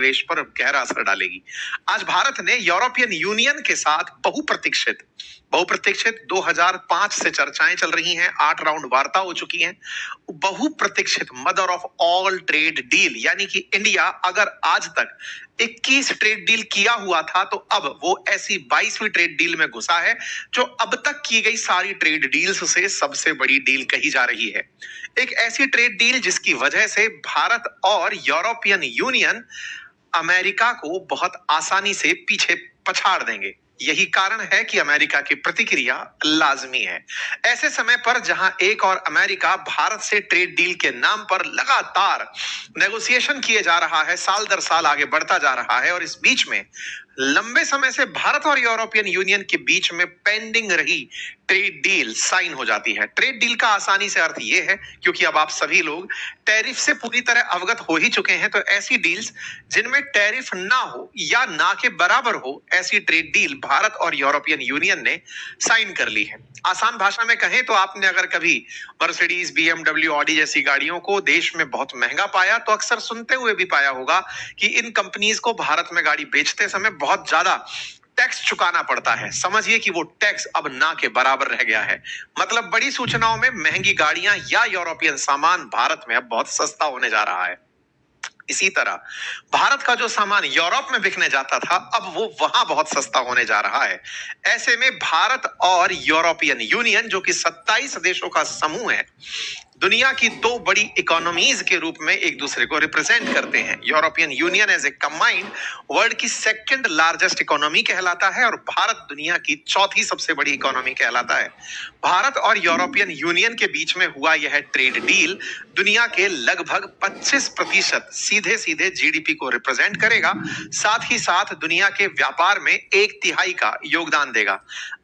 देश पर गहरा असर डालेगी। आज भारत ने यूरोपियन यूनियन के साथ बहुप्रतीक्षित बहुप्रतीक्षित 2005 से चर्चाएं चल रही हैं, 8 राउंड वार्ता हो चुकी हैं। बहुप्रतीक्षित mother of all trade deal यानी कि इंडिया अगर आज तक 21 ट्रेड डील किया हुआ था तो अब वो ऐसी 22वीं ट्रेड डील में घुसा है जो अब तक की गई सारी ट्रेड डील्स से सबसे बड़ी डील कही जा रही है। एक ऐसी ट्रेड डील जिसकी वजह से भारत और यूरोपियन यूनियन अमेरिका को बहुत आसानी से पीछे पछाड़ देंगे। यही कारण है कि अमेरिका की प्रतिक्रिया लाजमी है। ऐसे समय पर जहां एक और अमेरिका भारत से ट्रेड डील के नाम पर लगातार नेगोशिएशन किए जा रहा है, साल दर साल आगे बढ़ता जा रहा है, और इस बीच में लंबे समय से भारत और यूरोपियन यूनियन के बीच में पेंडिंग रही ट्रेड डील साइन हो जाती है। ट्रेड डील का आसानी से अर्थ यह है, क्योंकि अब आप सभी लोग टैरिफ से पूरी तरह अवगत हो ही चुके हैं, तो ऐसी डील्स जिनमें टैरिफ ना हो या ना के बराबर हो, ऐसी ट्रेड डील भारत और यूरोपियन यूनियन ने साइन कर ली है। आसान भाषा में कहें तो आपने अगर कभी मर्सिडीज, बीएमडब्ल्यू, ऑडी जैसी गाड़ियों को देश में बहुत महंगा पाया तो अक्सर सुनते हुए भी पाया होगा कि इन कंपनीज को भारत में गाड़ी बेचते समय बहुत ज्यादा टैक्स चुकाना पड़ता है। समझिए कि वो टैक्स अब ना के बराबर रह गया है। मतलब बड़ी सूचनाओं में महंगी गाड़ियां या यूरोपियन सामान भारत में अब बहुत सस्ता होने जा रहा है। इसी तरह भारत का जो सामान यूरोप में बिकने जाता था अब वो वहां बहुत सस्ता होने जा रहा है। ऐसे में भारत और यूरोपियन यूनियन, जो कि 27 देशों का समूह है, दुनिया की दो बड़ी इकोनॉमीज के रूप में एक दूसरे को रिप्रेजेंट करते हैं। European Union as a combined world की सेकंड लार्जेस्ट इकोनॉमी कहलाता है और भारत दुनिया की चौथी सबसे बड़ी इकोनॉमी कहलाता है। भारत और यूरोपियन यूनियन के बीच में हुआ यह ट्रेड डील दुनिया के लगभग 25% सीधे सीधे जीडीपी को रिप्रेजेंट करेगा, साथ ही साथ दुनिया के व्यापार में 1/3 का योगदान देगा।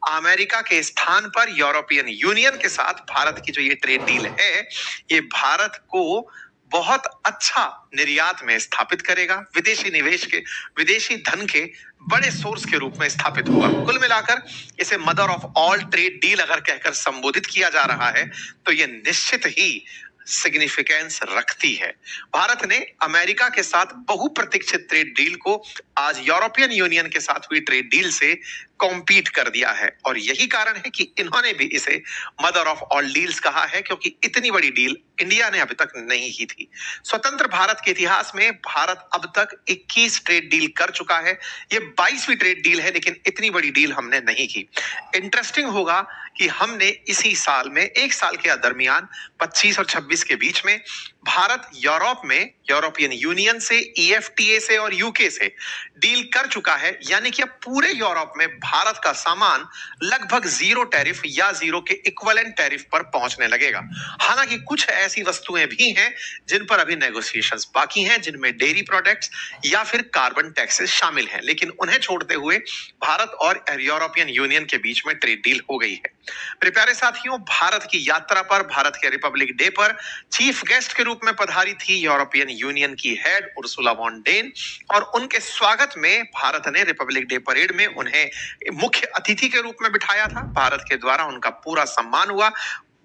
अमेरिका के स्थान पर यूरोपियन यूनियन के साथ भारत की जो ये ट्रेड डील है, ये भारत को बहुत अच्छा निर्यात में स्थापित करेगा, विदेशी निवेश के, विदेशी धन के बड़े सोर्स के रूप में स्थापित होगा। कुल मिलाकर इसे mother of all trade deal अगर कहकर संबोधित किया जा रहा है तो यह निश्चित ही सिग्निफिकेंस रखती है। भारत ने अमेरिका के साथ बहुप्रतीक्षित ट्रेड डील को आज यूरोपियन यूनियन के साथ हुई ट्रेड डील से कॉम्पीट कर दिया है, और यही कारण है कि इन्होंने भी इसे मदर ऑफ ऑल डील्स कहा है, क्योंकि इतनी बड़ी डील इंडिया ने अभी तक नहीं की थी। स्वतंत्र भारत के इतिहास में भारत अब तक 21 ट्रेड डील कर चुका है। ये 22वीं ट्रेड डील है, लेकिन इतनी बड़ी डील हमने नहीं की। इंटरेस्टिंग होगा कि हमने इसी साल में, एक साल के दरमियान 25 और 26 के बीच में, भारत यूरोप में यूरोपियन यूनियन से, ईएफटीए से और यूके से डील कर चुका है। यानी कि अब पूरे यूरोप में भारत का सामान लगभग जीरो टैरिफ या जीरो के इक्विवेलेंट टैरिफ पर पहुंचने लगेगा। हालांकि कुछ ऐसी वस्तुएं भी हैं जिन पर अभी नेगोशिएशंस बाकी हैं, जिनमें डेयरी प्रोडक्ट्स या फिर कार्बन टैक्सेस शामिल हैं, लेकिन उन्हें छोड़ते हुए भारत और यूरोपियन यूनियन के बीच में ट्रेड डील हो गई है। मेरे प्यारे साथियों, भारत की यात्रा पर, भारत के रिपब्लिक डे पर चीफ गेस्ट के रूप में पधारी थी यूरोपियन यूनियन की हेड उर्सुला वॉन डेन, और उनके स्वागत में भारत ने रिपब्लिक डे परेड में उन्हें मुख्य अतिथि के रूप में बिठाया था। भारत के द्वारा उनका पूरा सम्मान हुआ।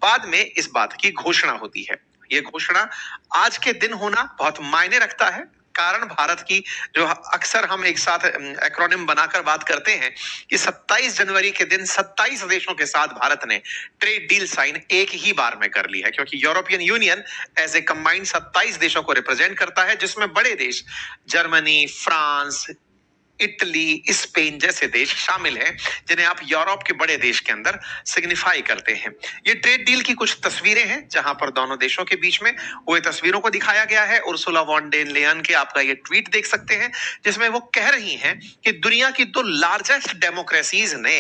बाद में इस बात की घोषणा होती है। ये घोषणा आज के दिन होना बहुत मायने रखता है, कारण भारत की जो अक्सर हम एक साथ एक्रोनिम बनाकर बात करते हैं कि 27 जनवरी के दिन 27 देशों के साथ भारत ने ट्रेड डील साइन एक ही बार में कर ली है, क्योंकि European Union as a combined 27 देशों को रिप्रेजेंट करता है, जिसमें बड़े देश जर्मनी, फ्रांस, इटली, स्पेन जैसे देश शामिल हैं, जिन्हें आप यूरोप के बड़े देश के अंदर सिग्निफाई करते हैं। ये ट्रेड डील की कुछ तस्वीरें हैं जहां पर दोनों देशों के बीच में वो तस्वीरों को दिखाया गया है। उर्सुला वॉन डेर लेयन के आपका ये ट्वीट देख सकते हैं, जिसमें वो कह रही हैं कि दुनिया की दो लार्जेस्ट डेमोक्रेसीज ने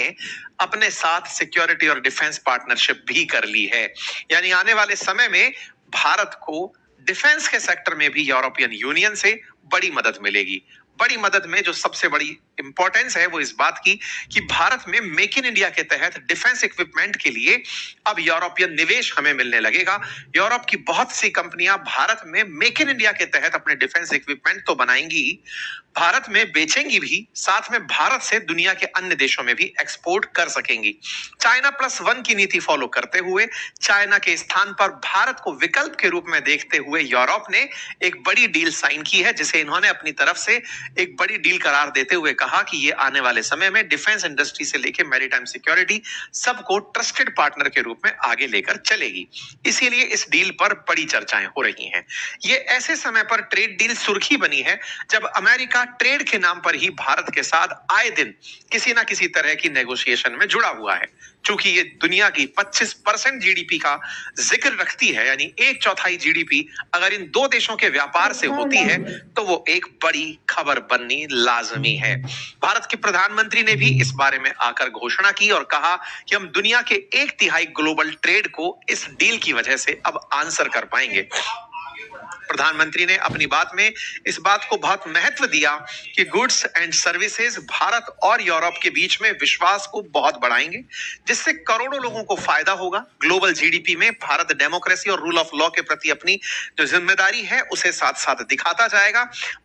अपने साथ सिक्योरिटी और डिफेंस पार्टनरशिप भी कर ली है। यानी आने वाले समय में भारत को डिफेंस के सेक्टर में भी यूरोपियन यूनियन से बड़ी मदद मिलेगी। बड़ी मदद में जो सबसे बड़ी इंपॉर्टेंस है वो इस बात की कि भारत में मेक इन इंडिया के तहत डिफेंस इक्विपमेंट के लिए अब यूरोपियन निवेश हमें मिलने लगेगा। यूरोप की बहुत सी कंपनियां भारत में मेक इन इंडिया के तहत अपने डिफेंस इक्विपमेंट तो बनाएंगी, भारत में बेचेंगी भी, साथ में भारत से दुनिया के अन्य देशों में भी एक्सपोर्ट कर सकेंगी। चाइना प्लस वन की नीति फॉलो करते हुए चाइना के स्थान पर भारत को विकल्प के रूप में देखते हुए यूरोप ने एक बड़ी डील साइन की है, जिसे इन्होंने अपनी तरफ से एक बड़ी डील करार देते हुए कहा कि ये आने वाले समय में डिफेंस इंडस्ट्री से लेकर मैरीटाइम सिक्योरिटी सबको ट्रस्टेड पार्टनर के रूप में आगे लेकर चलेगी। इसीलिए इस डील पर बड़ी चर्चाएं हो रही हैं। ये ऐसे समय पर ट्रेड डील सुर्खी बनी है जब अमेरिका ट्रेड के नाम पर ही भारत के साथ आए दिन किसी ना किसी तरह की नेगोशिएशन में जुड़ा हुआ है। चूंकि ये दुनिया की 25% जीडीपी का जिक्र रखती है, यानी 1/4 जीडीपी अगर इन दो देशों के व्यापार से होती है तो वो एक बड़ी खबर बननी लाजमी है। भारत के प्रधानमंत्री ने भी इस बारे में आकर घोषणा की और कहा कि हम दुनिया के 1/3 ग्लोबल ट्रेड को इस डील की वजह से अब आंसर कर पाएंगे। प्रधानमंत्री ने अपनी बात में इस बात को बहुत महत्व दिया कि गुड्स एंड सर्विसेज भारत और यूरोप के बीच में विश्वास को बहुत बढ़ाएंगे, जिससे करोड़ों लोगों को फायदा होगा। ग्लोबल जीडीपी में भारत डेमोक्रेसी और रूल ऑफ लॉ के प्रति अपनी जो जिम्मेदारी है उसे साथ साथ दिखाता जाएगा।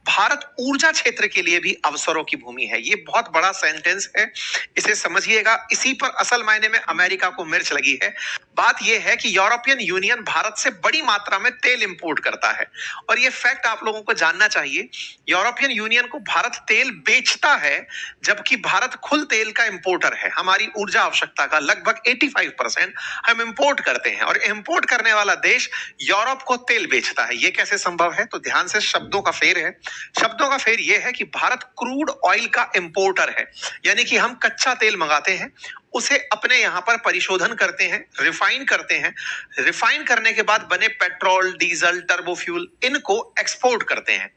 भारत ऊर्जा क्षेत्र के लिए भी अवसरों की भूमि है। ये बहुत बड़ा सेंटेंस है, इसे समझिएगा। इसी पर असल मायने में अमेरिका को मिर्च लगी है। बात यह है कि यूरोपियन यूनियन भारत से बड़ी मात्रा में तेल इंपोर्ट करता है और यह फैक्ट आप लोगों को जानना चाहिए। यूरोपियन यूनियन को भारत तेल बेचता है, जबकि भारत खुद तेल का इंपोर्टर है। हमारी ऊर्जा आवश्यकता का लगभग 85% हम इंपोर्ट करते हैं और इंपोर्ट करने वाला देश यूरोप को तेल बेचता है। यह कैसे संभव है? तो ध्यान से, शब्दों का फेर है। शब्दों का फेर यह है कि भारत क्रूड ऑयल का इंपोर्टर है, यानी कि हम कच्चा तेल मंगाते हैं, उसे अपने यहां पर परिशोधन करते हैं, रिफाइन करते हैं, रिफाइन करने के बाद बने पेट्रोल, डीजल, टर्बो फ्यूल, इनको एक्सपोर्ट करते हैं।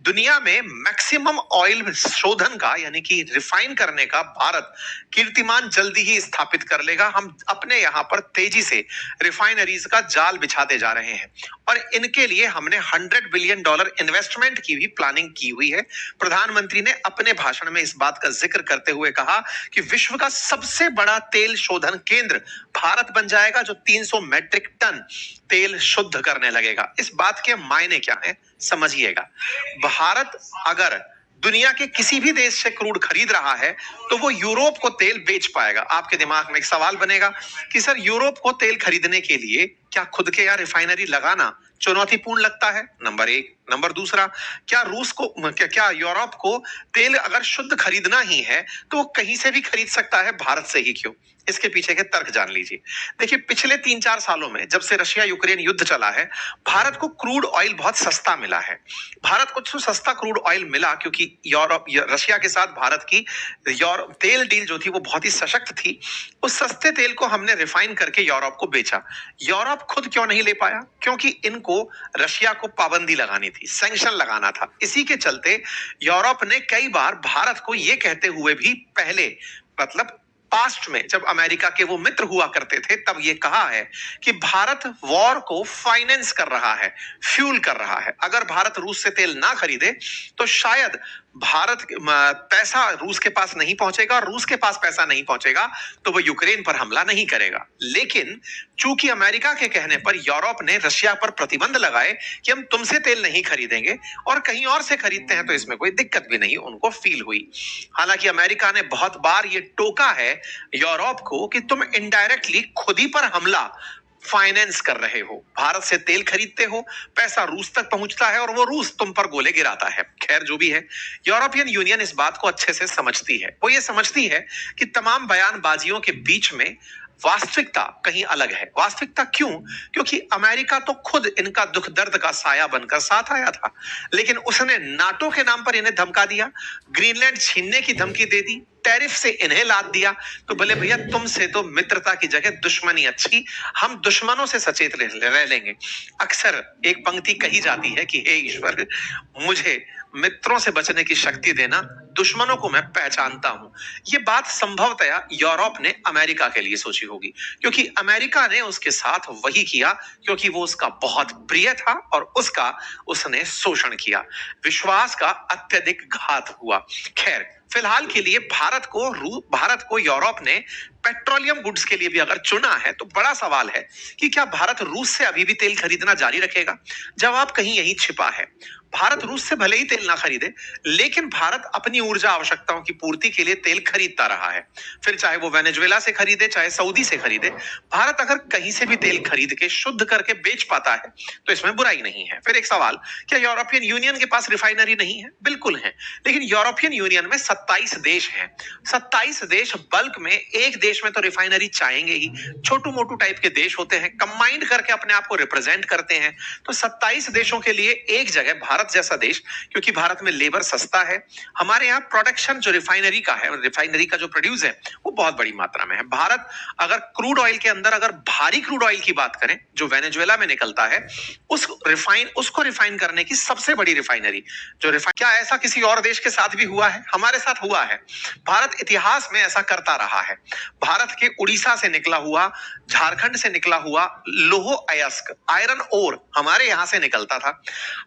दुनिया में मैक्सिमम ऑयल शोधन का यानी कि रिफाइन करने का भारत कीर्तिमान जल्दी ही स्थापित कर लेगा। हम अपने यहां पर तेजी से रिफाइनरीज का जाल बिछाते जा रहे हैं और इनके लिए हमने $100 बिलियन इन्वेस्टमेंट की भी प्लानिंग की हुई है। प्रधानमंत्री ने अपने भाषण में इस बात का जिक्र करते हुए कहा कि विश्व का सबसे बड़ा तेल शोधन केंद्र भारत बन जाएगा, जो 300 मैट्रिक टन तेल शुद्ध करने लगेगा। इस बात के मायने क्या है समझिएगा। भारत अगर दुनिया के किसी भी देश से क्रूड खरीद रहा है तो वो यूरोप को तेल बेच पाएगा। आपके दिमाग में एक सवाल बनेगा कि सर, यूरोप को तेल खरीदने के लिए क्या खुद के यहाँ रिफाइनरी लगाना चुनौतीपूर्ण लगता है? नंबर एक। नंबर दूसरा, क्या रूस को क्या यूरोप को तेल अगर शुद्ध खरीदना ही है तो वो कहीं से भी खरीद सकता है, भारत से ही क्यों? इसके पीछे के तर्क जान लीजिए। देखिए, पिछले 3-4 सालों में जब से रशिया यूक्रेन युद्ध चला है, भारत को क्रूड ऑयल बहुत सस्ता मिला है। भारत को तो सस्ता क्रूड ऑयल मिला क्योंकि रशिया के साथ भारत की तेल डील जो थी वो बहुत ही सशक्त थी। उस सस्ते तेल को हमने रिफाइन करके यूरोप को बेचा। यूरोप खुद क्यों नहीं ले पाया? क्योंकि इनको रशिया को पाबंदी लगानी थी, सैंक्शन लगाना था। इसी के चलते यूरोप ने कई बार भारत को यह कहते हुए भी पहले, मतलब पास्ट में जब अमेरिका के वो मित्र हुआ करते थे, तब ये कहा है कि भारत वॉर को फाइनेंस कर रहा है, फ्यूल कर रहा है। अगर भारत रूस से तेल ना खरीदे तो शायद भारत पैसा रूस के पास नहीं पहुंचेगा और रूस के पास पैसा नहीं पहुंचेगा तो वो यूक्रेन पर हमला नहीं करेगा। लेकिन चूंकि अमेरिका के कहने पर यूरोप ने रशिया पर प्रतिबंध लगाए कि हम तुमसे तेल नहीं खरीदेंगे और कहीं और से खरीदते हैं तो इसमें कोई दिक्कत भी नहीं उनको फील हुई। हालांकि अमेरिका ने बहुत बार ये टोका है यूरोप को कि तुम इनडायरेक्टली खुद ही पर हमला फाइनेंस कर रहे हो, भारत से तेल खरीदते हो, पैसा रूस तक पहुंचता है और वो रूस तुम पर गोले गिराता है। खैर, जो भी है, यूरोपियन यूनियन इस बात को अच्छे से समझती है। वो ये समझती है कि तमाम बयानबाजियों के बीच में वास्तविकता कहीं अलग है। वास्तविकता क्यों? क्योंकि अमेरिका तो खुद इनका दुख दर्द का साया बनकर साथ आया था, लेकिन उसने नाटो के नाम पर इन्हें धमका दिया, ग्रीनलैंड छीनने की धमकी दे दी, टैरिफ से इन्हें लाद दिया। तो बोले भैया, तुमसे तो मित्रता की जगह दुश्मनी अच्छी, हम दुश्मनों से सचेत रह लेंगे। अक्सर एक पंक्ति कही जाती है कि हे ईश्वर, मुझे मित्रों से बचने की शक्ति देना, दुश्मनों को मैं पहचानता हूं। ये बात संभवतया यूरोप ने अमेरिका के लिए सोची होगी, क्योंकि अमेरिका ने उसके साथ वही किया क्योंकि वो उसका बहुत प्रिय था और उसने शोषण किया। विश्वास का अत्यधिक घात हुआ। खैर, फिलहाल के लिए भारत को यूरोप ने पेट्रोलियम गुड्स के लिए भी अगर चुना है, तो बड़ा सवाल है कि क्या भारत रूस से अभी भी तेल खरीदना जारी रखेगा? जवाब कहीं यही छिपा है। भारत रूस से भले ही तेल ना खरीदे, लेकिन भारत अपनी ऊर्जा आवश्यकताओं की पूर्ति के लिए तेल खरीदता रहा है। फिर चाहे वो वेनेजुएला से खरीदे, चाहे सऊदी से खरीदे, भारत अगर कहीं से भी तेल खरीद के शुद्ध करके बेच पाता है, तो इसमें बुराई नहीं है। फिर एक सवाल, क्या यूरोपियन यूनियन के पास रिफाइनरी नहीं है? बिल्कुल है, लेकिन यूरोपियन यूनियन में 27 देश हैं। 27 देश बल्क में एक देश में तो रिफाइनरी चाहेंगे ही। छोटू मोटू टाइप के देश होते हैं, कंबाइंड करके अपने आप को रिप्रेजेंट करते हैं। तो 27 देशों के लिए एक जगह भारत जैसा देश, क्योंकि भारत में लेबर सस्ता है, हमारे यहाँ प्रोडक्शन जो रिफाइनरी का है, रिफाइनरी का जो प्रोड्यूस है, वो बहुत बड़ी मात्रा में है। भारत अगर क्रूड ऑयल के अंदर अगर भारी क्रूड ऑयल की बात करें, जो वेनेजुएला में निकलता है, उसको रिफाइन करने की सबसे बड़ी रिफाइनरी क्या ऐसा किसी और देश के साथ भी हुआ है? हमारे साथ हुआ है। भारत इतिहास में ऐसा करता रहा है। भारत के उड़ीसा से निकला हुआ, झारखंड से निकला हुआ लोह अयस्क आयरन ओर हमारे यहां से निकलता था।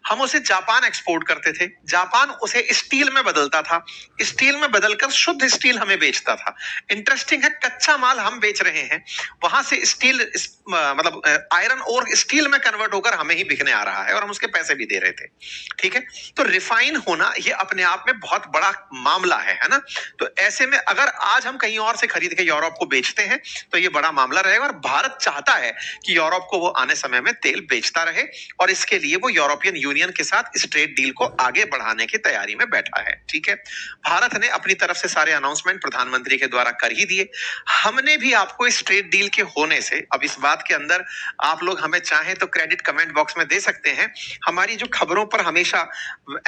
हम उसे जापान एक्सपोर्ट करते थे, जापान उसे स्टील में बदलता था, स्टील में बदलकर शुद्ध स्टील हमें बेचता था। इंटरेस्टिंग है, कच्चा माल हम बेच रहे हैं, वहां से स्टील मतलब आयरन और स्टील में कन्वर्ट होकर हमें ही बिकने आ रहा है और हम उसके पैसे भी दे रहे थे। ठीक है, तो रिफाइन होना ये अपने आप में बहुत बड़ा मामला है ना? तो ऐसे में अगर आज हम कहीं और से खरीद के यूरोप को बेचते हैं, तो ये बड़ा मामला रहेगा और भारत चाहता है कि यूरोप को वो आने समय में तेल बेचता रहे, और इसके लिए वो यूरोपियन यूनियन के साथ इस ट्रेड डील को आगे बढ़ाने की तैयारी में बैठा है। ठीक है, भारत ने अपनी तरफ से सारे अनाउंसमेंट प्रधानमंत्री के द्वारा कर ही दिए। हमने भी आपको इस ट्रेड डील के होने से, अब इस बात के अंदर आप लोग हमें चाहें तो क्रेडिट कमेंट बॉक्स में दे सकते हैं। हमारी जो खबरों पर हमेशा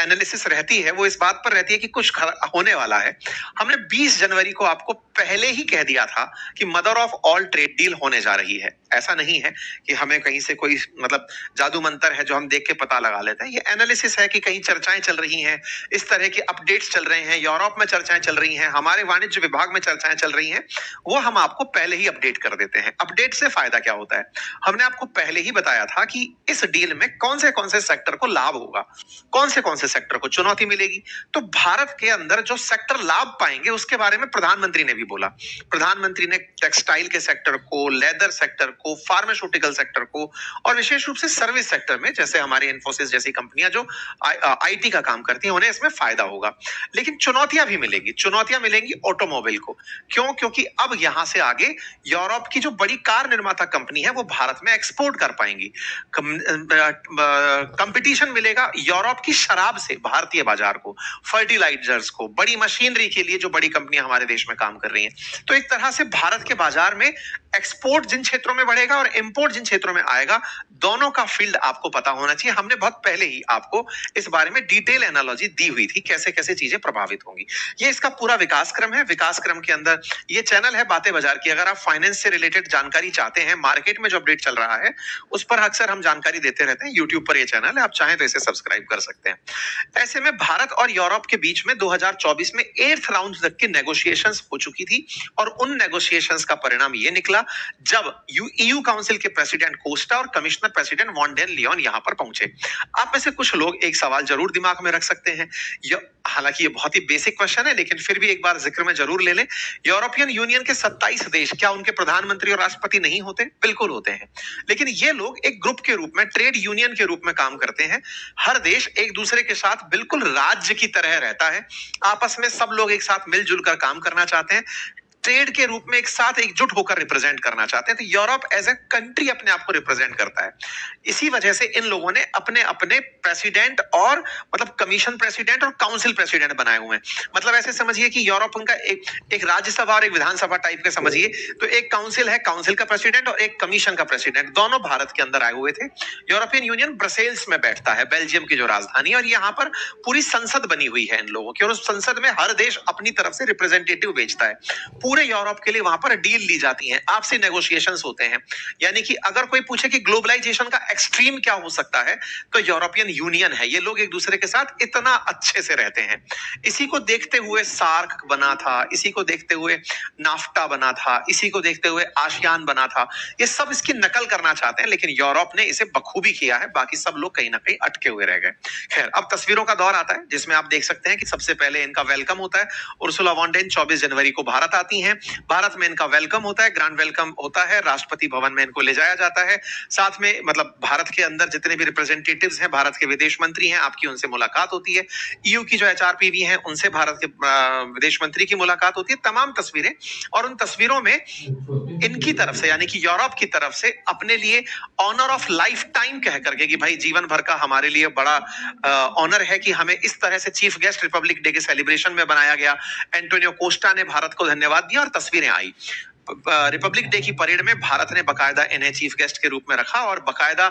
एनालिसिस रहती है, वो इस बात पर रहती है कि कुछ होने वाला है। हमने 20 जनवरी को आपको पहले ही कह दिया था कि mother of all trade deal होने जा रही है। ऐसा नहीं है कि हमें कहीं से कोई मतलब जादू मंत्र है जो हम देख के पता लगा लेते हैं। ये एनालिसिस है कि कहीं चर्चाएं चल रही हैं, इस तरह के अपडेट्स चल रहे हैं, यूरोप में चर्चाएं चल रही हैं, हमारे वाणिज्य विभाग में चर्चाएं चल रही हैं, वो हम आपको पहले ही अपडेट कर देते हैं। अपडेट से फायदा क्या होता है? हमने आपको पहले ही बताया था कि इस डील में कौन से सेक्टर को लाभ होगा, कौन से सेक्टर को चुनौती मिलेगी। तो भारत के अंदर जो सेक्टर लाभ पाएंगे उसके बारे में प्रधानमंत्री ने भी बोला। प्रधानमंत्री ने टेक्सटाइल के सेक्टर को, लेदर सेक्टर को, फार्मास्यूटिकल सेक्टर को, और विशेष रूप से सर्विस सेक्टर में, जैसे हमारे इन्फोसिस जैसी कंपनियां जो आईटी का काम करती हैं, उन्हें इसमें फायदा होगा। लेकिन चुनौतियां भी मिलेंगी, चुनौतियां मिलेंगी ऑटोमोबाइल को। क्यों? क्योंकि अब यहां से आगे यूरोप की जो बड़ी कार निर्माता कंपनी है वो भारत में एक्सपोर्ट कर पाएंगी। कंपटीशन मिलेगा यूरोप की शराब से भारतीय बाजार को, फर्टिलाइजर्स को, बड़ी मशीनरी के लिए जो बड़ी कंपनियां हमारे देश में काम कर रही हैं। तो एक तरह से भारत के बाजार में एक्सपोर्ट जिन क्षेत्रों में बढ़ेगा और इंपोर्ट जिन क्षेत्रों में आएगा, दोनों का फील्ड आपको पता होना चाहिए। हमने बहुत पहले ही आपको इस बारे में डिटेल एनालॉजी दी हुई थी, कैसे कैसे चीजें प्रभावित होंगी। ये इसका पूरा विकास क्रम है। विकास क्रम के अंदर ये चैनल है बातें बाजार की। अगर आप फाइनेंस से रिलेटेड जानकारी चाहते हैं, मार्केट में जो अपडेट चल रहा है उस पर अक्सर हम जानकारी देते रहते हैं। यूट्यूब पर ये चैनल है, आप चाहें तो इसे सब्सक्राइब कर सकते हैं। ऐसे में भारत और यूरोप के बीच में 2024 में 8th राउंड तक की नेगोशिएशंस हो चुकी थी, और उन नेगोशिएशंस का परिणाम ये निकला जब ईयू काउंसिल के प्रेसिडेंट कोस्टा और commissioner president von der Leyen यहां पर पहुंचे। आप में से कुछ लोग एक सवाल जरूर दिमाग में रख सकते हैं, हालांकि ये बहुत ही बेसिक क्वेश्चन है, लेकिन फिर भी एक बार जिक्र में जरूर ले लें। यूरोपियन यूनियन के 27 देश, क्या उनके प्रधानमंत्री और राष्ट्रपति नहीं होते? बिल्कुल होते हैं, लेकिन ये लोग एक ग्रुप के रूप में, ट्रेड यूनियन के रूप में काम करते हैं। हर देश एक दूसरे के साथ बिल्कुल राज्य की तरह रहता है। आपस में सब लोग एक साथ मिलजुल कर काम करना चाहते हैं, ट्रेड के रूप में एक साथ एकजुट होकर रिप्रेजेंट करना चाहते हैं। तो यूरोप एज ए कंट्री अपने आप को रिप्रेजेंट करता है। इसी वजह से इन लोगों ने अपने अपने प्रेसिडेंट और मतलब कमीशन प्रेसिडेंट और काउंसिल प्रेसिडेंट बनाए हुए हैं। मतलब ऐसे समझिए कि यूरोप उनका एक राज्यसभा और एक विधानसभा टाइप के समझिए। तो एक काउंसिल है, काउंसिल का प्रेसिडेंट, और एक कमीशन का प्रेसिडेंट, दोनों भारत के अंदर आए हुए थे। यूरोपियन यूनियन ब्रसेल्स में बैठता है, बेल्जियम की जो राजधानी, और यहाँ पर पूरी संसद बनी हुई है इन लोगों की, और उस संसद में हर देश अपनी तरफ से रिप्रेजेंटेटिव भेजता है। पूरे यूरोप के लिए वहां पर डील ली जाती हैं, आपसी नेगोशिएशंस होते हैं। यानी कि अगर कोई पूछे कि ग्लोबलाइजेशन का एक्सट्रीम क्या हो सकता है, तो यूरोपियन यूनियन है। ये लोग एक दूसरे के साथ इतना अच्छे से रहते हैं। इसी को देखते हुए सार्क बना था, इसी को देखते हुए नाफ्टा बना था, इसी को देखते हुए आसियान बना था। ये सब इसकी नकल करना चाहते हैं, लेकिन यूरोप ने इसे बखूबी किया है, बाकी सब लोग कहीं ना कहीं अटके हुए रह गए। खैर, अब तस्वीरों का दौर आता है, जिसमें आप देख सकते हैं कि सबसे पहले इनका वेलकम होता है। उर्सुला वॉन डेन 24 जनवरी को भारत आती हैं। भारत में इनका वेलकम होता है, ग्रैंड वेलकम होता है, राष्ट्रपति भवन में इनको ले जाया जाता है। साथ में मतलब भारत के अंदर जितने भी रिप्रेजेंटेटिव्स हैं, भारत के विदेश मंत्री हैं, आपकी उनसे मुलाकात होती है। ईयू की जो एचआरपीवी हैं, उनसे भारत के विदेश मंत्री की मुलाकात होती है। तमाम तस्वीरें, और उन तस्वीरों में इनकी तरफ से यानी कि यूरोप की तरफ से अपने लिए ऑनर ऑफ लाइफ टाइम कह करके कि भाई जीवन भर का हमारे लिए बड़ा ऑनर है कि हमें इस तरह से चीफ गेस्ट रिपब्लिक डे के सेलिब्रेशन में बनाया गया। एंटोनियो कोस्टा ने भारत को धन्यवाद दिया और तस्वीरें आई। रिपब्लिक डे की परेड में भारत ने बकायदा इन्हें चीफ गेस्ट के रूप में रखा और बकायदा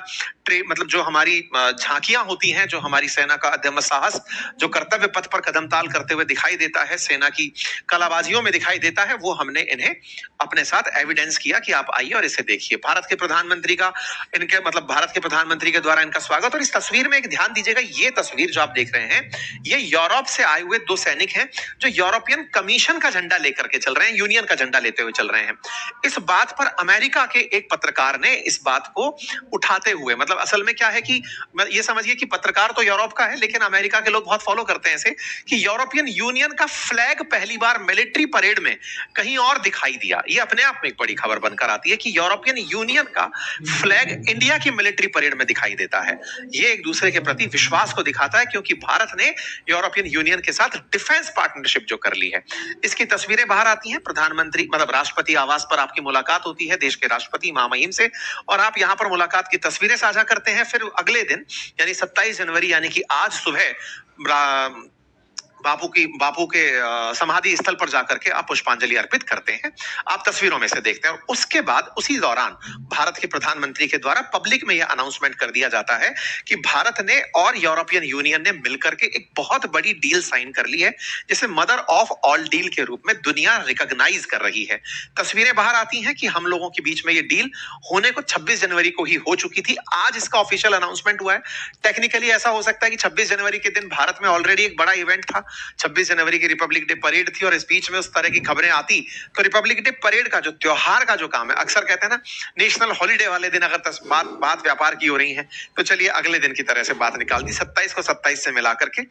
मतलब जो हमारी झांकियां होती हैं, जो हमारी सेना का अदम्य साहस जो कर्तव्य पथ पर कदम ताल करते हुए दिखाई देता है, सेना की कलाबाजियों में दिखाई देता है, वो हमने इन्हें अपने साथ एविडेंस किया कि आप आइए और इसे देखिए। भारत के प्रधानमंत्री का इनके मतलब भारत के प्रधानमंत्री के द्वारा इनका स्वागत। और इस तस्वीर में एक ध्यान दीजिएगा, ये तस्वीर जो आप देख रहे हैं, ये यूरोप से आए हुए दो सैनिक हैं जो यूरोपियन कमीशन का झंडा लेकर के चल रहे हैं, यूनियन का झंडा लेते हुए चल रहे हैं। इस बात पर अमेरिका के एक पत्रकार ने इस बात को उठाते हुए, मतलब असल में क्या है कि ये समझिए कि पत्रकार तो यूरोप का है, लेकिन अमेरिका के लोग बहुत फॉलो करते हैं इसे, कि यूरोपियन यूनियन का फ्लैग पहली बार मिलिट्री परेड में कहीं और दिखाई दिया। ये अपने आप में एक बड़ी खबर बनकर आती है कि यूरोपियन यूनियन का फ्लैग इंडिया की मिलिट्री परेड में दिखाई देता है। ये एक दूसरे के प्रति विश्वास को दिखाता है, क्योंकि भारत ने यूरोपियन यूनियन के साथ डिफेंस पार्टनरशिप जो कर ली है। इसकी तस्वीरें बाहर आती हैं। प्रधानमंत्री मतलब राष्ट्रपति आवास पर आपकी मुलाकात होती है देश के राष्ट्रपति महामहिम से, और आप यहां पर मुलाकात की तस्वीरें साझा करते हैं। फिर अगले दिन यानी 27 जनवरी यानी कि आज सुबह बापू के समाधि स्थल पर जाकर के आप पुष्पांजलि अर्पित करते हैं। आप तस्वीरों में से देखते हैं। और उसके बाद उसी दौरान भारत के प्रधानमंत्री के द्वारा पब्लिक में यह अनाउंसमेंट कर दिया जाता है कि भारत ने और यूरोपियन यूनियन ने मिलकर के एक बहुत बड़ी डील साइन कर ली है, जिसे मदर ऑफ ऑल डील के रूप में दुनिया रिकॉग्नाइज कर रही है। तस्वीरें बाहर आती हैं कि हम लोगों के बीच में ये डील होने को 26 जनवरी को ही हो चुकी थी। आज इसका ऑफिशियल अनाउंसमेंट हुआ है। टेक्निकली ऐसा हो सकता है कि 26 जनवरी के दिन भारत में ऑलरेडी एक बड़ा इवेंट था, 26 जनवरी की रिपब्लिक डे परेड थी, और इस बीच में उस तरह की खबरें आती तो रिपब्लिक डे परेड का जो त्योहार का जो काम है, अक्सर कहते हैं ना नेशनल हॉलिडे वाले दिन अगर बात व्यापार की हो रही है, तो चलिए अगले दिन की तरह से बात निकाल दी। 27 को 27 से मिला करके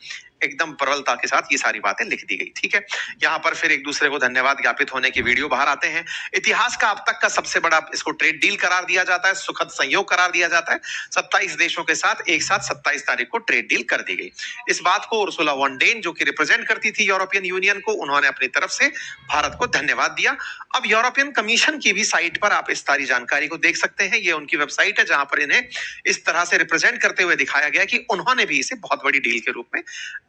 एकदम प्रबलता के साथ ये सारी बातें लिख दी गई। ठीक है, यहाँ पर फिर एक दूसरे को धन्यवाद ज्ञापित होने की वीडियो बाहर आते हैं। इतिहास का अब तक का सबसे बड़ा इसको ट्रेड डील करार दिया जाता है, सुखद संयोग करार दिया जाता है। 27 देशों के साथ एक साथ 27 तारीख को ट्रेड डील कर दी गई। इस बात को उर्सुला वॉन डेन जो कि रिप्रेजेंट करती थी यूरोपियन यूनियन को, उन्होंने अपनी तरफ से भारत को धन्यवाद दिया। अब यूरोपियन कमीशन की भी साइट पर आप इस सारी जानकारी को देख सकते हैं। ये उनकी वेबसाइट है जहां पर इन्हें इस तरह से रिप्रेजेंट करते हुए दिखाया गया कि उन्होंने भी इसे बहुत बड़ी डील के रूप में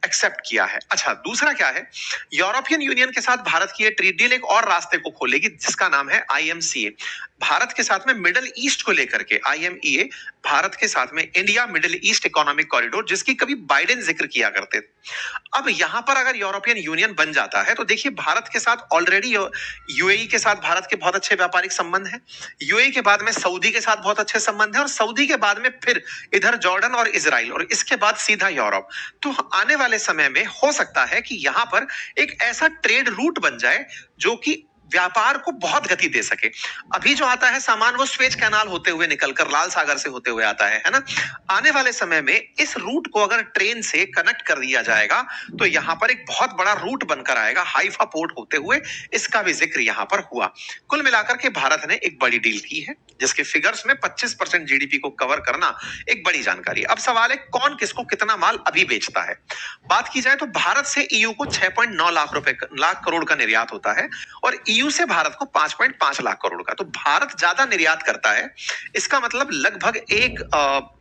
एक्सेप्ट किया है। अच्छा, दूसरा क्या है, यूरोपियन यूनियन के साथ भारत की ये ट्रेड डील एक और रास्ते को खोलेगी, जिसका नाम है IMCA। भारत के साथ में मिडिल ईस्ट को लेकर के IMEA, भारत के साथ में India middle east economic corridor, जिसकी कभी बाइडेन जिक्र किया करते थे। अब यहां पर अगर यूरोपियन यूनियन बन जाता है तो देखिए भारत के साथ ऑलरेडी UAE के साथ भारत के बहुत अच्छे व्यापारिक संबंध हैं। UAE के बाद में सऊदी के साथ बहुत अच्छे संबंध हैं, और सऊदी के बाद में फिर इधर जॉर्डन और इजराइल, और इसके बाद सीधा यूरोप। तो आने वाले समय में हो सकता है कि यहां पर एक ऐसा ट्रेड रूट बन जाए जो कि व्यापार को बहुत गति दे सके। अभी जो आता है सामान वो स्वेज कैनाल होते हुए निकलकर लाल सागर से होते हुए आता है ना। आने वाले समय में इस रूट को अगर ट्रेन से कनेक्ट कर दिया जाएगा तो यहां पर एक बहुत बड़ा रूट बनकर आएगा, हाइफा पोर्ट होते हुए। इसका भी जिक्र यहां पर हुआ। कुल मिलाकर के भारत ने एक बड़ी डील की है, जिसके फिगर्स में 25% GDP को कवर करना एक बड़ी जानकारी। अब सवाल है कौन किसको कितना माल अभी बेचता है। बात की जाए तो भारत से EU को 6.9 लाख करोड़ का निर्यात होता है, और EU से भारत को 5.5 लाख करोड़ का। तो भारत ज्यादा निर्यात करता है। इसका मतलब लगभग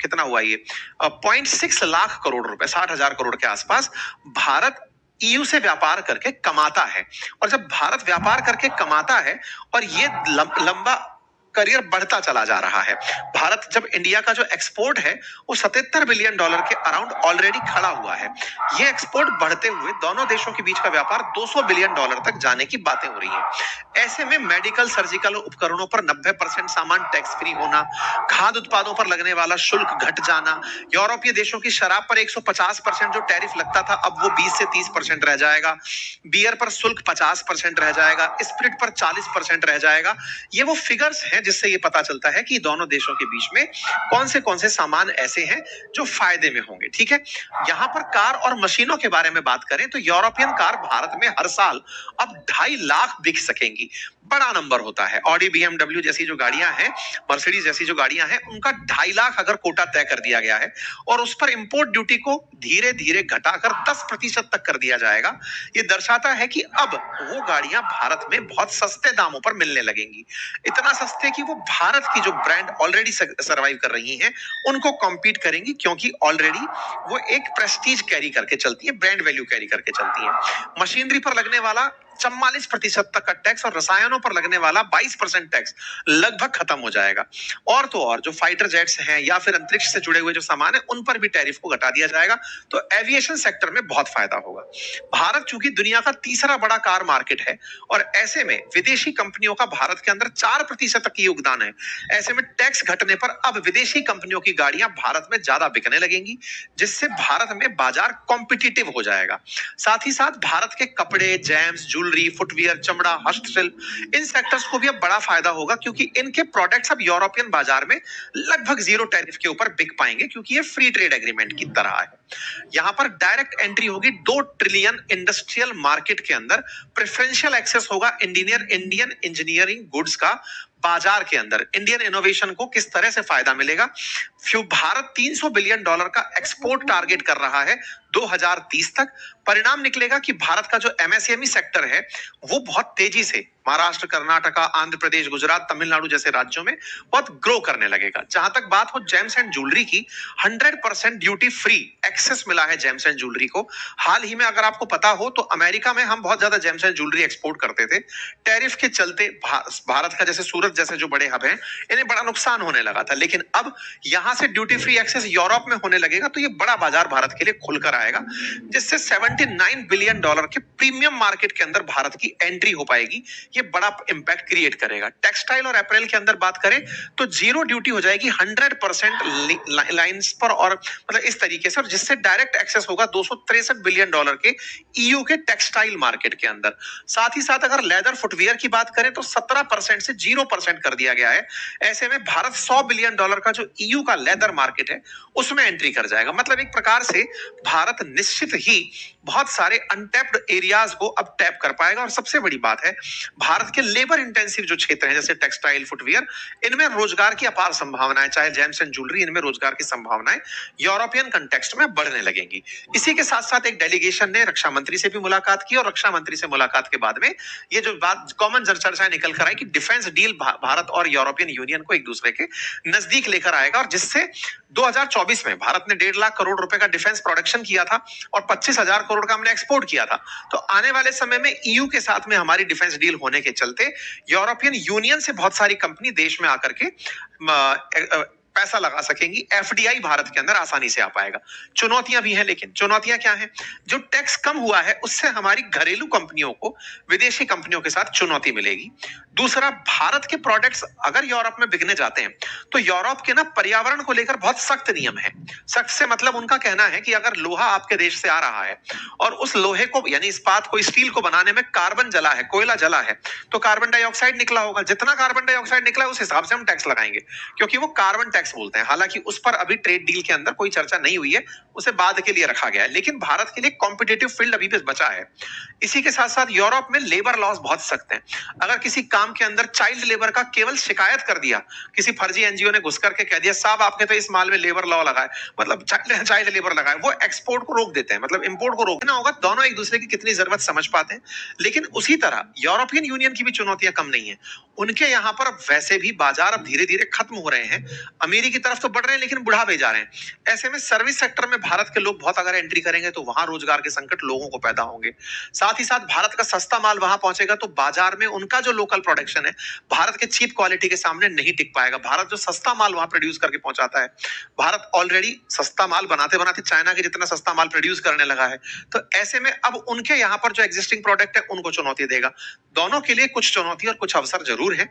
कितना हुआ ये 0.6 लाख करोड़ रुपए, 60,000 करोड़ के आसपास भारत EU से व्यापार करके कमाता है। और जब भारत व्यापार करके कमाता है और ये लंबा करियर बढ़ता चला जा रहा है। भारत जब इंडिया का जो एक्सपोर्ट है वो $77 बिलियन के अराउंड ऑलरेडी खड़ा हुआ है। ये एक्सपोर्ट बढ़ते हुए दोनों देशों के बीच का व्यापार $200 बिलियन तक जाने की बातें हो रही हैं। ऐसे में मेडिकल सर्जिकल उपकरणों पर 90% सामान टैक्स फ्री होना, खाद्य उत्पादों पर लगने वाला शुल्क घट जाना, यूरोपीय देशों की शराब पर 150% जो टैरिफ लगता था अब वो 20 से 30% रह जाएगा, बियर पर शुल्क 50% रह जाएगा, स्पिरिट पर 40% रह जाएगा। ये वो फिगर्स हैं जिससे ये पता चलता है कि दोनों देशों के बीच में कौन से सामान ऐसे हैं जो फायदे में होंगे। ठीक है, यहां पर कार और मशीनों के बारे में बात करें तो यूरोपियन कार भारत में हर साल अब 2.5 लाख बिक सकेंगी। बड़ा नंबर होता है। ऑडी, बीएमडब्ल्यू जैसी जो गाड़ियां हैं, मर्सिडीज जैसी जो गाड़ियां हैं, उनका 2.5 लाख अगर कोटा तय कर दिया गया है और उस पर इंपोर्ट ड्यूटी को धीरे धीरे घटाकर 10% तक कर दिया जाएगा, ये दर्शाता है कि अब वो गाड़ियां भारत में बहुत सस्ते दामों पर मिलने लगेंगी। इतना सस्ते कि वो भारत की जो ब्रांड ऑलरेडी सर्वाइव कर रही हैं उनको कॉम्पीट करेंगी, क्योंकि ऑलरेडी वो एक प्रेस्टीज कैरी करके चलती है, ब्रांड वैल्यू कैरी करके चलती है। मशीनरी पर लगने वाला 44% तक का टैक्स और रसायनों पर लगने वाला 22% टैक्स लगभग खत्म हो जाएगा। और तो और जो फाइटर जेट्स हैं या फिर अंतरिक्ष से जुड़े हुए जो सामान है उन पर भी टैरिफ को घटा दिया जाएगा, तो एविएशन सेक्टर में बहुत फायदा होगा। भारत चूंकि दुनिया का तीसरा बड़ा कार मार्केट है और ऐसे में विदेशी कंपनियों का भारत के अंदर 4% तक की योगदान है। ऐसे में टैक्स घटने पर अब विदेशी कंपनियों की गाड़ियां भारत में ज्यादा बिकने लगेंगी, जिससे भारत में बाजार कॉम्पिटिटिव हो जाएगा। साथ ही साथ भारत के कपड़े, जैम्स, ज्वेलरी, फुटवियर, चमड़ा, हस्तशिल्प, इन सेक्टर्स को भी अब बड़ा फायदा होगा, क्योंकि इनके प्रोडक्ट्स अब यूरोपियन बाजार में लगभग जीरो टैरिफ के ऊपर बिक पाएंगे, क्योंकि ये फ्री ट्रेड एग्रीमेंट की तरह है। यहां पर डायरेक्ट एंट्री होगी 2 ट्रिलियन इंडस्ट्रियल मार्केट के अंदर। प्रेफरेंशियल एक्सेस होगा इंडियन इंजीनियरिंग गुड्स का बाजार के अंदर। इंडियन इनोवेशन को किस तरह से फायदा मिलेगा? भारत $300 बिलियन का एक्सपोर्ट टारगेट कर रहा है 2030 तक। परिणाम निकलेगा कि भारत का जो एमएसएमई सेक्टर है वो बहुत तेजी से महाराष्ट्र, कर्नाटका, आंध्र प्रदेश, गुजरात, तमिलनाडु जैसे राज्यों में बहुत ग्रो करने लगेगा। जहां तक बात हो जेम्स एंड ज्वेलरी की, 100% ड्यूटी फ्री एक्सेस मिला है जेम्स एंड ज्वेलरी को। हाल ही में अगर आपको पता हो तो अमेरिका में हम बहुत ज्यादा जेम्स एंड ज्वेलरी एक्सपोर्ट करते थे। टैरिफ के चलते भारत का जैसे सूरत जैसे जो बड़े हब हैं, इन्हें बड़ा नुकसान होने लगा था, लेकिन अब यहां से ड्यूटी फ्री एक्सेस यूरोप में होने लगेगा, तो ये बड़ा बाजार भारत के लिए खुलकर आएगा, जिससे $79 बिलियन के प्रीमियम मार्केट के अंदर भारत की एंट्री हो पाएगी। ये बड़ा इंपैक्ट क्रिएट करेगा। टेक्सटाइल और अपैरल के अंदर बात करें तो जीरो ड्यूटी हो जाएगी 100% लाइंस पर, और मतलब इस तरीके से, और जिससे डायरेक्ट एक्सेस होगा $263 बिलियन के ईयू के टेक्सटाइल मार्केट के अंदर। साथ ही साथ अगर लेदर फुटवियर की बात करें तो 17% से 0% कर दिया गया है। ऐसे में भारत $100 बिलियन का जो ईयू का लेदर मार्केट है उसमें एंट्री कर जाएगा। मतलब एक प्रकार से भारत निश्चित ही बहुत सारे अनटैप्ड एरियाज को अब टैप कर पाएगा। और सबसे बड़ी बात है, भारत के लेबर इंटेंसिव जो क्षेत्र हैं जैसे टेक्सटाइल, फुटवियर, इनमें रोजगार की अपार संभावनाएं, चाहे जेम्स एंड ज्वेलरी, इनमें रोजगार की संभावनाएं यूरोपियन कंटेक्स्ट में बढ़ने लगेंगी। इसी के साथ साथ एक डेलीगेशन ने रक्षा मंत्री से भी मुलाकात की, और रक्षा मंत्री से मुलाकात के बाद में ये जो बात कॉमन चर्चा निकल कर आई कि डिफेंस डील भारत और यूरोपियन यूनियन को एक दूसरे के नजदीक लेकर आएगा, और जिससे 2024 में भारत ने 1.5 लाख करोड़ रुपए का डिफेंस प्रोडक्शन किया था और 25,000 करोड़ का हमने एक्सपोर्ट किया था। तो आने वाले समय में ईयू के साथ में हमारी डिफेंस डील होने के चलते यूरोपियन यूनियन से बहुत सारी कंपनी देश में आकर के पैसा लगा सकेंगी। एफडीआई भारत के अंदर आसानी से आ पाएगा। चुनौतियां भी हैं, लेकिन चुनौतियां क्या हैं? जो टैक्स कम हुआ है उससे हमारी घरेलू कंपनियों को विदेशी कंपनियों के साथ चुनौती मिलेगी। दूसरा, भारत के प्रोडक्ट्स अगर यूरोप में बिकने जाते हैं तो यूरोप के ना पर्यावरण को लेकर बहुत सख्त नियम है। सख्त से मतलब उनका कहना है कि अगर लोहा आपके देश से आ रहा है और उस लोहे को यानी इस्पात को, स्टील को बनाने में कार्बन जला है, कोयला जला है, तो कार्बन डाइऑक्साइड निकला होगा। जितना कार्बन डाइऑक्साइड निकला है उस हिसाब से हम टैक्स लगाएंगे, क्योंकि वो कार्बन टैक्स बोलते हैं। हालांकि उस पर अभी ट्रेड डील के अंदर कोई चर्चा नहीं हुई है, उसे बाद के लिए रखा गया है, लेकिन भारत के लिए कॉम्पिटिटिव फील्ड अभी भी बचा है। इसी के साथ साथ यूरोप में लेबर लॉज बहुत सख्त हैं। अगर किसी काम के अंदर चाइल्ड लेबर का केवल शिकायत कर दिया, किसी फर्जी एनजीओ ने घुस करके कह दिया साहब आपने तो इस माल में लेबर लॉ लगाए, मतलब चाइल्ड लेबर लगाए, वो एक्सपोर्ट को रोक देते हैं, मतलब इंपोर्ट को रोकना होगा। दोनों एक दूसरे की कितनी जरूरत समझ पाते हैं। लेकिन उसी तरह यूरोपियन यूनियन की भी चुनौतियां कम नहीं है। उनके यहां पर वैसे भी बाजार अब धीरे धीरे खत्म हो रहे हैं। अमीरी की तरफ तो बढ़ रहे हैं लेकिन बुढ़ापे जा रहे हैं। ऐसे में सर्विस सेक्टर में भारत के लोग बहुत अगर एंट्री करेंगे तो वहां रोजगार के संकट लोगों को पैदा होंगे। साथ ही साथ भारत का सस्ता माल वहां पहुंचेगा तो बाजार में उनका जो लोकल प्रोडक्शन है भारत के चीप क्वालिटी के सामने नहीं टिक पाएगा। भारत जो सस्ता माल वहां प्रोड्यूस करके पहुंचाता है, भारत ऑलरेडी सस्ता माल बनाते बनाते चाइना के जितना सस्ता माल प्रोड्यूस करने लगा है, तो ऐसे में अब उनके यहाँ पर जो एग्जिस्टिंग प्रोडक्ट है उनको चुनौती देगा। दोनों के लिए कुछ चुनौती और कुछ अवसर जरूर है।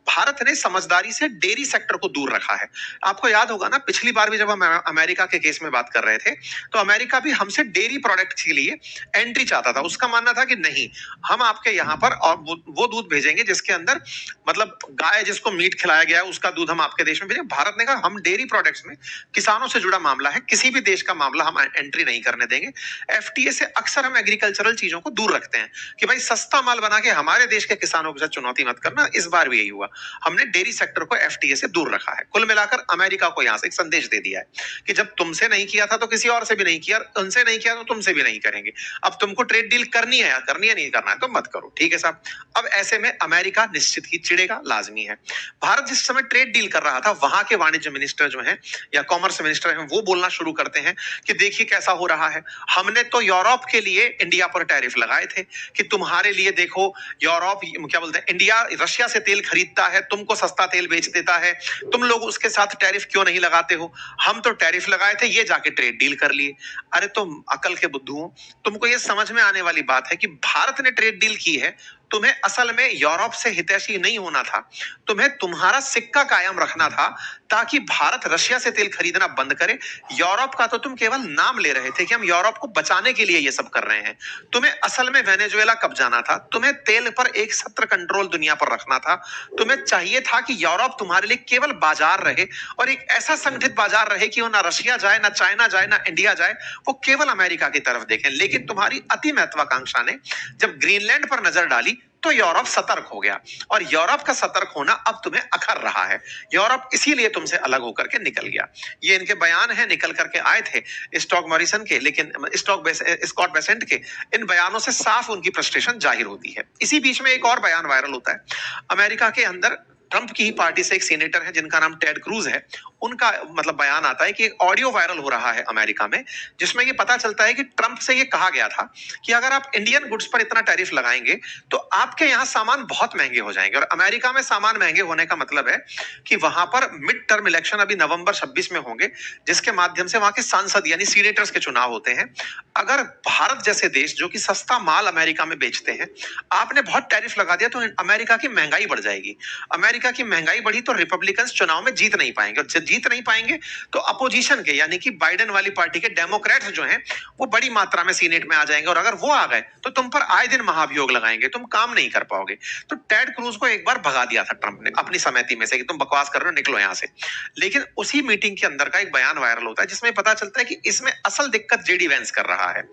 भारत ने समझदारी से डेयरी सेक्टर को दूर रखा है। आपको याद होगा ना, पिछली बार भी जब हम अमेरिका के केस में बात कर रहे थे तो अमेरिका भी हमसे डेयरी प्रोडक्ट के लिए एंट्री चाहता था। उसका मानना था कि नहीं, हम आपके यहाँ पर और वो दूध भेजेंगे जिसके अंदर मतलब गाय जिसको मीट खिलाया गया है उसका दूध हम आपके देश में भेजेंगे। भारत ने कहा हम डेयरी प्रोडक्ट्स में किसानों से जुड़ा मामला है, किसी भी देश का मामला हम एंट्री नहीं करने देंगे। एफटीए से अक्सर हम एग्रीकल्चरल चीजों को दूर रखते हैं कि भाई सस्ता माल बना के हमारे देश के किसानों के साथ चुनौती मत करना। इस बार भी यही हुआ, हमने डेयरी सेक्टर को एफटीए से दूर रखा है। कुल मिलाकर अमेरिका को यहां से एक संदेश दे दिया है कि जब तुमसे नहीं किया था तो किसी और से भी नहीं किया, उनसे नहीं किया तो तुमसे भी नहीं करेंगे। अब तुमको ट्रेड डील करनी है या करनी है, नहीं करना है तो मत करो, ठीक है साहब। अब ऐसे में अमेरिका निश्चित ही चिढ़ेगा, लाजमी है। भारत जिस समय ट्रेड डील कर रहा था वहां के वाणिज्य मिनिस्टर जो हैं या कॉमर्स मिनिस्टर हैं वो बोलना शुरू करते हैं कि देखिए कैसा हो रहा है, हमने तो यूरोप के लिए इंडिया पर टैरिफ लगाए थे कि तुम्हारे लिए देखो यूरोप क्या बोलते हैं, इंडिया रशिया से तेल खरीदता है, तुमको सस्ता तेल बेच देता है, तुम लोग उसके साथ टैरिफ क्यों नहीं लगाते हो? हम तो टैरिफ लगाए थे, ये जाके ट्रेड डील कर लिए। अरे तुम अकल के बुद्धू हो, तुमको ये समझ में आने वाली बात है कि भारत ने ट्रेड डील की है, तुम्हें असल में यूरोप से हितैषी नहीं होना था, तुम्हें तुम्हारा सिक्का कायम रखना था ताकि भारत रशिया से तेल खरीदना बंद करे। यूरोप का तो तुम केवल नाम ले रहे थे कि हम यूरोप को बचाने के लिए ये सब कर रहे हैं, तुम्हें असल में वेनेजुएला कब जाना था, तुम्हें तेल पर एक सत्र कंट्रोल दुनिया पर रखना था। तुम्हें चाहिए था कि यूरोप तुम्हारे लिए केवल बाजार रहे और एक ऐसा संगठित बाजार रहे कि वो ना रशिया जाए, ना चाइना जाए, ना इंडिया जाए, वो केवल अमेरिका की तरफ देखें। लेकिन तुम्हारी अति महत्वाकांक्षा ने जब ग्रीनलैंड पर नजर डाली तो यूरोप सतर्क हो गया और यूरोप का सतर्क होना अब तुम्हें अखर रहा है। यूरोप इसीलिए तुमसे अलग होकर के निकल गया। ये इनके बयान है, निकल करके आए थे स्टॉक मॉरिसन के, लेकिन स्कॉट बेसेंट के इन बयानों से साफ उनकी फ्रस्ट्रेशन जाहिर होती है। इसी बीच में एक और बयान वायरल होता है। अमेरिका के अंदर ट्रंप की ही पार्टी से एक सीनेटर है जिनका नाम टेड क्रूज है, उनका मतलब बयान आता है कि एक ऑडियो वायरल हो रहा है अमेरिका में जिसमें ये पता चलता है कि ट्रंप से ये कहा गया था कि अगर आप इंडियन गुड्स पर इतना टैरिफ लगाएंगे तो आपके यहाँ सामान बहुत महंगे हो जाएंगे। और अमेरिका में सामान महंगे होने का मतलब है कि वहां पर मिड टर्म इलेक्शन अभी नवंबर 26 में होंगे जिसके माध्यम से वहां के सांसद यानी सीनेटर्स के चुनाव होते हैं। अगर भारत जैसे देश जो कि सस्ता माल अमेरिका में बेचते हैं, आपने बहुत टैरिफ लगा दिया तो अमेरिका की महंगाई बढ़ जाएगी। अमेरिका की महंगाई बढ़ी तो रिपब्लिकन चुनाव में जीत नहीं पाएंगे, और जीत नहीं पाएंगे तो अपोजिशन के यानी कि बाइडेन वाली पार्टी के डेमोक्रेट्स जो हैं वो बड़ी मात्रा में सीनेट में आ जाएंगे और अगर वो आ गए तो तुम पर आए दिन महाभियोग लगाएंगे, तुम काम नहीं कर पाओगे। तो टेड क्रूज को एक बार भगा दिया था ट्रंप ने अपनी समिति में से कि तुम बकवास कर रहे हो, निकलो यहां से। लेकिन उसी मीटिंग के अंदर का एक बयान वायरल होता है जिसमें पता चलता है कि इसमें असल दिक्कत जेडी वेंस कर रहा है।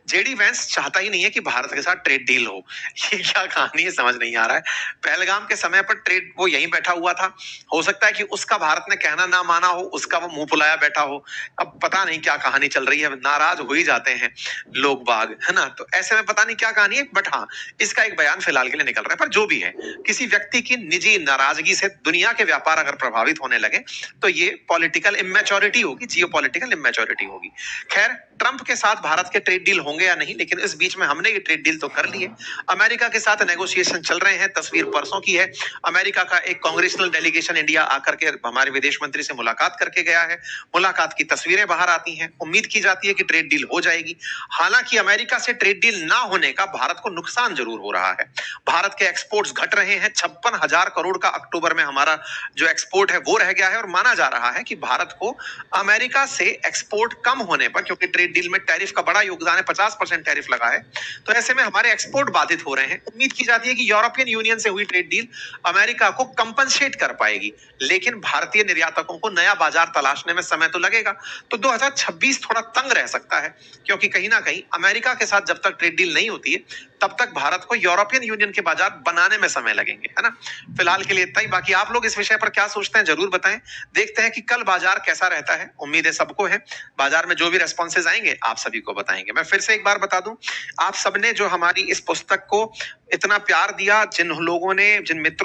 जेडी वेंस चाहता ही नहीं है कि भारत के साथ ट्रेड डील हो। ये क्या कहानी है समझ नहीं आ रहा है। पहलगाम के समय पर ट्रेड वो यहीं बैठा हुआ था, हो सकता है कि उसका भारत ने कहना ना माना हो, उसका वो मुंह फुलाया बैठा हो। अब पता नहीं क्या कहानी चल रही है, नाराज हो ही जाते हैं लोग बाग, है ना। तो ऐसे में पता नहीं क्या कहानी है, बट हाँ इसका एक बयान फिलहाल के लिए निकल रहा है। पर जो भी है, किसी व्यक्ति की निजी नाराजगी से दुनिया के व्यापार अगर प्रभावित होने लगे तो ये पॉलिटिकल इमेच्योरिटी होगी, जियोपॉलिटिकल इमेच्योरिटी होगी। खैर, ट्रंप के साथ भारत के ट्रेड डील होंगे या नहीं, लेकिन इस बीच में हमने ये ट्रेड डील तो कर ली है। अमेरिका के साथ नेगोशिएशन चल रहे हैं। तस्वीर परसों की है, अमेरिका का एक कांग्रेसनल डेलीगेशन इंडिया आकर के हमारे विदेश मंत्री से मुलाकात करके गया है। मुलाकात की तस्वीरें बाहर आती हैं, उम्मीद की जाती है कि ट्रेड डील हो जाएगी। हालांकि अमेरिका से ट्रेड डील ना होने का भारत को नुकसान जरूर हो रहा है। भारत के एक्सपोर्ट्स घट रहे हैं। 56,000 करोड़ का अक्टूबर में हमारा जो एक्सपोर्ट है वो रह गया है और माना जा रहा है कि भारत को अमेरिका से एक्सपोर्ट कम होने पर, क्योंकि ट्रेड डील में टैरिफ का बड़ा योगदान है, 50% टैरिफ लगा है, तो ऐसे में हमारे एक्सपोर्ट बाधित हो रहे हैं। उम्मीद की जाती है कि यूरोपियन यूनियन से हुई ट्रेड डील अमेरिका को कंपनसेट कर पाएगी, लेकिन भारतीय निर्यातकों को नया बाजार तलाशने में समय तो लगेगा। तो 2026 थोड़ा तंग रह सकता है, क्योंकि कहीं ना कहीं अमेरिका के साथ जब तक ट्रेड डील नहीं होती है तब तक भारत को यूरोपियन यूनियन के बाजार बनाने में समय लगेंगे, है ना। फिलहाल के लिए इतना ही। बाकी आप लोग इस विषय पर क्या सोचते हैं जरूर बताएं। देखते हैं कि कल बाजार कैसा रहता है। उम्मीद है सबको है, बाजार में जो भी रेस्पॉन्सेज आएंगे आप सभी को बताएंगे। मैं फिर से एक बार बता दूं, आप सबने जो हमारी इस पुस्तक को इतना प्यार दिया, जिन लोगों ने, जिन मित्रों